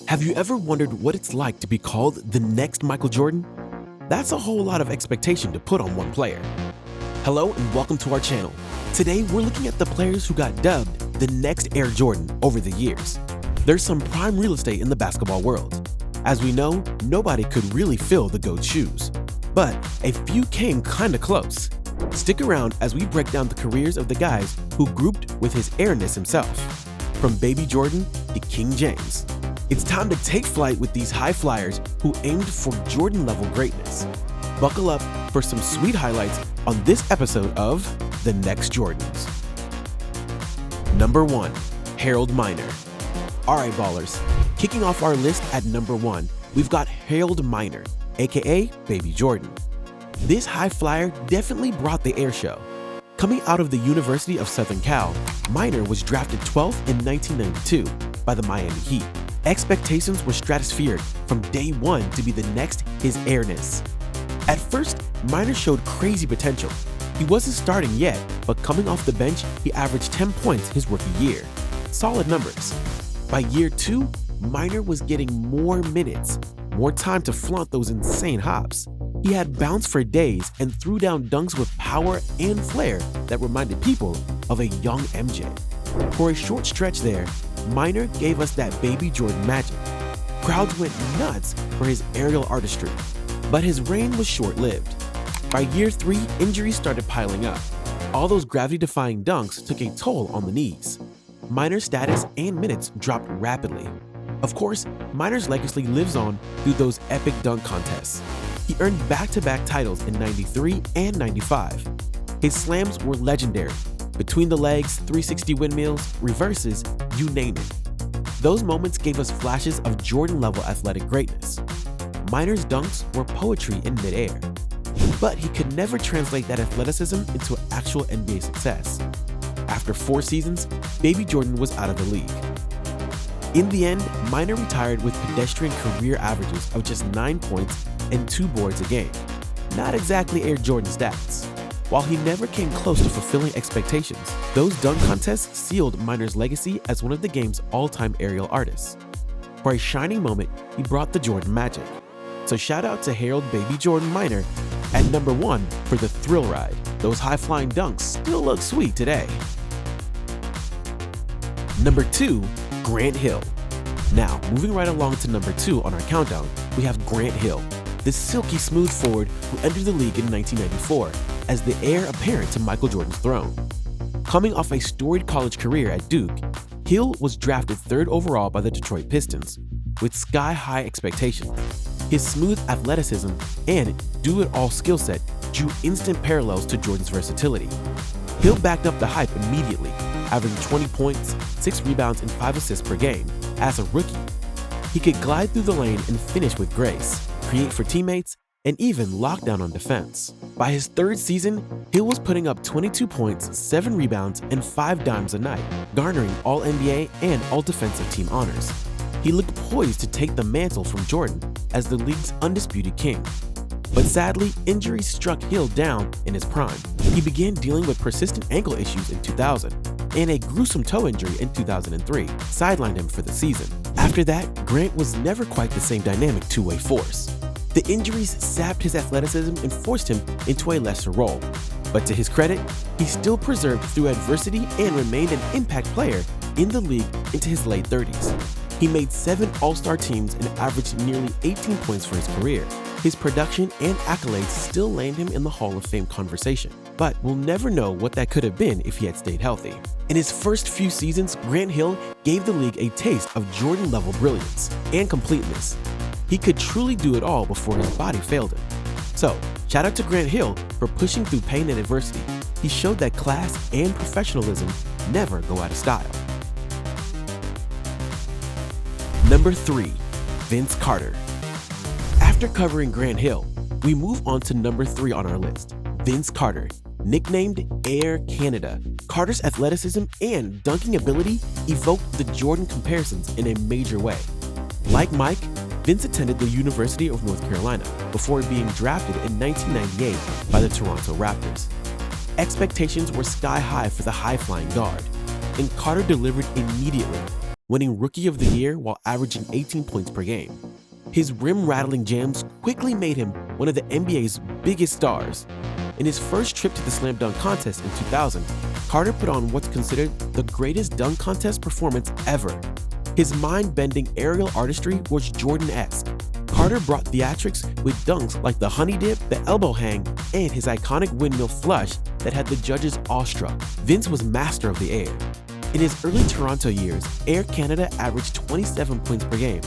Have you ever wondered what it's like to be called the next Michael Jordan? That's a whole lot of expectation to put on one player. Hello and welcome to our channel. Today we're looking at the players who got dubbed the next Air Jordan over the years. There's some prime real estate in the basketball world. As we know, nobody could really fill the GOAT's shoes, but a few came kinda close. Stick around as we break down the careers of the guys who grouped with his airness himself, from Baby Jordan to King James. It's time to take flight with these high flyers who aimed for Jordan-level greatness. Buckle up for some sweet highlights on this episode of The Next Jordans. Number 1. Harold Miner. Alright ballers, kicking off our list at number 1, we've got Harold Miner, aka Baby Jordan. This high flyer definitely brought the air show. Coming out of the University of Southern Cal, Miner was drafted 12th in 1992 by the Miami Heat. Expectations were stratospheric from day one to be the next his airness. At first, Miner showed crazy potential. He wasn't starting yet, but coming off the bench, he averaged 10 points his rookie year. Solid numbers. By year 2, Miner was getting more minutes, more time to flaunt those insane hops. He had bounce for days and threw down dunks with power and flair that reminded people of a young MJ. For a short stretch there, Miner gave us that Baby Jordan magic. Crowds went nuts for his aerial artistry, but his reign was short-lived. By year 3, injuries started piling up. All those gravity-defying dunks took a toll on the knees. Miner's status and minutes dropped rapidly. Of course, Miner's legacy lives on through those epic dunk contests. He earned back-to-back titles in '93 and '95. His slams were legendary. Between the legs, 360 windmills, reverses, you name it. Those moments gave us flashes of Jordan-level athletic greatness. Miner's dunks were poetry in midair. But he could never translate that athleticism into actual NBA success. After 4 seasons, Baby Jordan was out of the league. In the end, Miner retired with pedestrian career averages of just 9 points and 2 boards a game. Not exactly Air Jordan stats. While he never came close to fulfilling expectations, those dunk contests sealed Miner's legacy as one of the game's all-time aerial artists. For a shining moment, he brought the Jordan magic. So shout out to Harold Baby Jordan Miner at number 1 for the thrill ride. Those high-flying dunks still look sweet today. Number 2, Grant Hill. Now, moving right along to number 2 on our countdown, we have Grant Hill, the silky smooth forward who entered the league in 1994 as the heir apparent to Michael Jordan's throne. Coming off a storied college career at Duke, Hill was drafted 3rd overall by the Detroit Pistons, with sky-high expectations. His smooth athleticism and do-it-all skill set drew instant parallels to Jordan's versatility. Hill backed up the hype immediately, averaging 20 points, 6 rebounds, and 5 assists per game as a rookie. He could glide through the lane and finish with grace, create for teammates, and even lock down on defense. By his 3rd season, Hill was putting up 22 points, 7 rebounds, and 5 dimes a night, garnering All-NBA and All-Defensive Team honors. He looked poised to take the mantle from Jordan as the league's undisputed king. But sadly, injuries struck Hill down in his prime. He began dealing with persistent ankle issues in 2000, and a gruesome toe injury in 2003 sidelined him for the season. After that, Grant was never quite the same dynamic two-way force. The injuries sapped his athleticism and forced him into a lesser role. But to his credit, he still persevered through adversity and remained an impact player in the league into his late 30s. He made 7 All-Star teams and averaged nearly 18 points for his career. His production and accolades still land him in the Hall of Fame conversation, but we'll never know what that could have been if he had stayed healthy. In his first few seasons, Grant Hill gave the league a taste of Jordan-level brilliance and completeness. He could truly do it all before his body failed him. So, shout out to Grant Hill for pushing through pain and adversity. He showed that class and professionalism never go out of style. Number 3, Vince Carter. After covering Grant Hill, we move on to number 3 on our list, Vince Carter. Nicknamed Air Canada, Carter's athleticism and dunking ability evoked the Jordan comparisons in a major way. Like Mike, Vince attended the University of North Carolina before being drafted in 1998 by the Toronto Raptors. Expectations were sky high for the high-flying guard, and Carter delivered immediately. winning Rookie of the Year while averaging 18 points per game. His rim-rattling jams quickly made him one of the NBA's biggest stars. In his first trip to the slam dunk contest in 2000, Carter put on what's considered the greatest dunk contest performance ever. His mind-bending aerial artistry was Jordan-esque. Carter brought theatrics with dunks like the honey dip, the elbow hang, and his iconic windmill flush that had the judges awestruck. Vince was master of the air. In his early Toronto years, Air Canada averaged 27 points per game.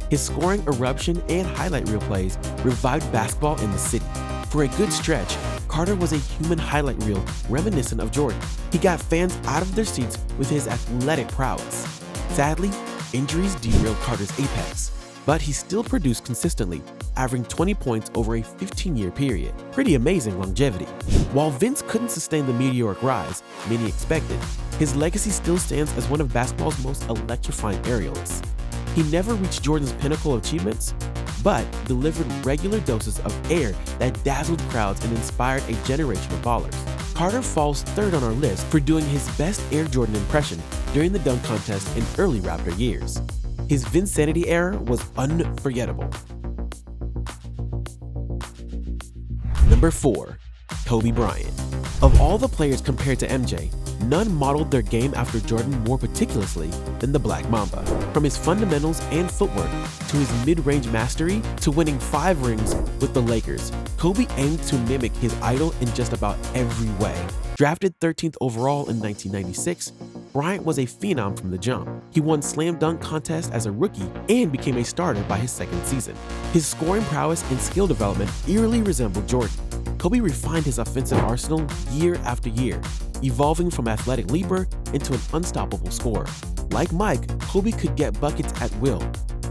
His scoring eruption and highlight reel plays revived basketball in the city. For a good stretch, Carter was a human highlight reel reminiscent of Jordan. He got fans out of their seats with his athletic prowess. Sadly, injuries derailed Carter's apex, but he still produced consistently, averaging 20 points over a 15-year period. Pretty amazing longevity. While Vince couldn't sustain the meteoric rise many expected, his legacy still stands as one of basketball's most electrifying aerialists. He never reached Jordan's pinnacle achievements, but delivered regular doses of air that dazzled crowds and inspired a generation of ballers. Carter falls third on our list for doing his best Air Jordan impression during the dunk contest in early Raptor years. His Vinsanity era was unforgettable. Number 4. Kobe Bryant. Of all the players compared to MJ, none modeled their game after Jordan more meticulously than the Black Mamba. From his fundamentals and footwork to his mid-range mastery to winning 5 rings with the Lakers, Kobe aimed to mimic his idol in just about every way. Drafted 13th overall in 1996, Bryant was a phenom from the jump. He won slam dunk contests as a rookie and became a starter by his second season. His scoring prowess and skill development eerily resembled Jordan. Kobe refined his offensive arsenal year after year, evolving from athletic leaper into an unstoppable scorer. Like Mike, Kobe could get buckets at will.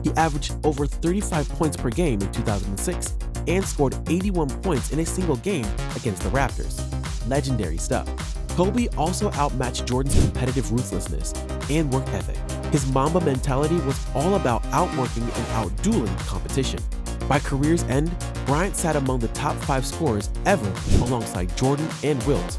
He averaged over 35 points per game in 2006 and scored 81 points in a single game against the Raptors. Legendary stuff. Kobe also outmatched Jordan's competitive ruthlessness and work ethic. His Mamba mentality was all about outworking and outdueling the competition. By career's end, Bryant sat among the top 5 scorers ever alongside Jordan and Wilt.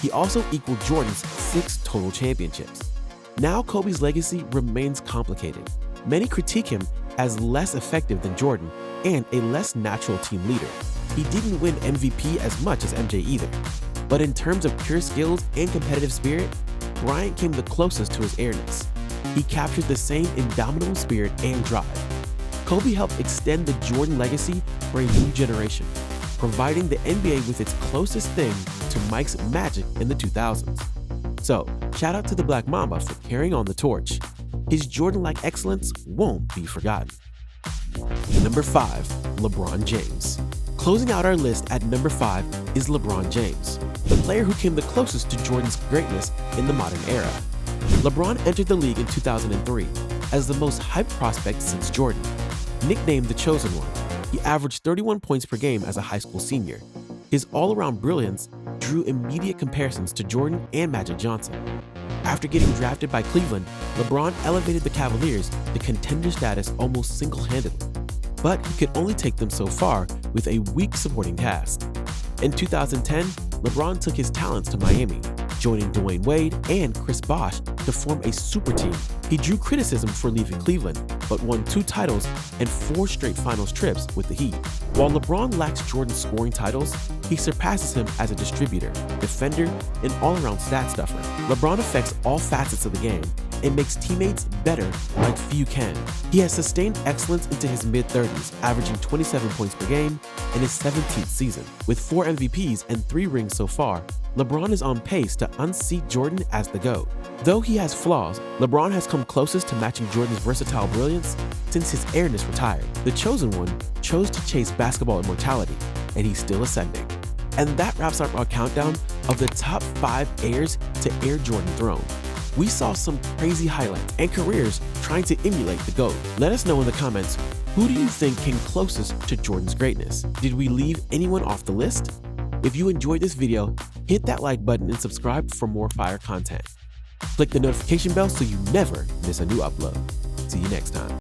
He also equaled Jordan's 6 total championships. Now Kobe's legacy remains complicated. Many critique him as less effective than Jordan and a less natural team leader. He didn't win MVP as much as MJ either. But in terms of pure skills and competitive spirit, Bryant came the closest to his airness. He captured the same indomitable spirit and drive. Kobe helped extend the Jordan legacy for a new generation, providing the NBA with its closest thing to Mike's magic in the 2000s. So, shout out to the Black Mamba for carrying on the torch. His Jordan-like excellence won't be forgotten. Number 5. LeBron James. Closing out our list at number 5 is LeBron James, the player who came the closest to Jordan's greatness in the modern era. LeBron entered the league in 2003 as the most hyped prospect since Jordan. Nicknamed the Chosen One, he averaged 31 points per game as a high school senior. His all-around brilliance drew immediate comparisons to Jordan and Magic Johnson. After getting drafted by Cleveland, LeBron elevated the Cavaliers to contender status almost single-handedly. But he could only take them so far with a weak supporting cast. In 2010, LeBron took his talents to Miami, joining Dwayne Wade and Chris Bosh to form a super team. He drew criticism for leaving Cleveland, but won 2 titles and 4 straight finals trips with the Heat. While LeBron lacks Jordan's scoring titles, he surpasses him as a distributor, defender, and all-around stat stuffer. LeBron affects all facets of the game and makes teammates better like few can. He has sustained excellence into his mid-30s, averaging 27 points per game in his 17th season. With 4 MVPs and 3 rings so far, LeBron is on pace to unseat Jordan as the GOAT. Though he has flaws, LeBron has come closest to matching Jordan's versatile brilliance since his airness retired. The Chosen One chose to chase basketball immortality, and he's still ascending. And that wraps up our countdown of the top 5 heirs to Air Jordan throne. We saw some crazy highlights and careers trying to emulate the GOAT. Let us know in the comments, who do you think came closest to Jordan's greatness? Did we leave anyone off the list? If you enjoyed this video, hit that like button and subscribe for more fire content. Click the notification bell so you never miss a new upload. See you next time.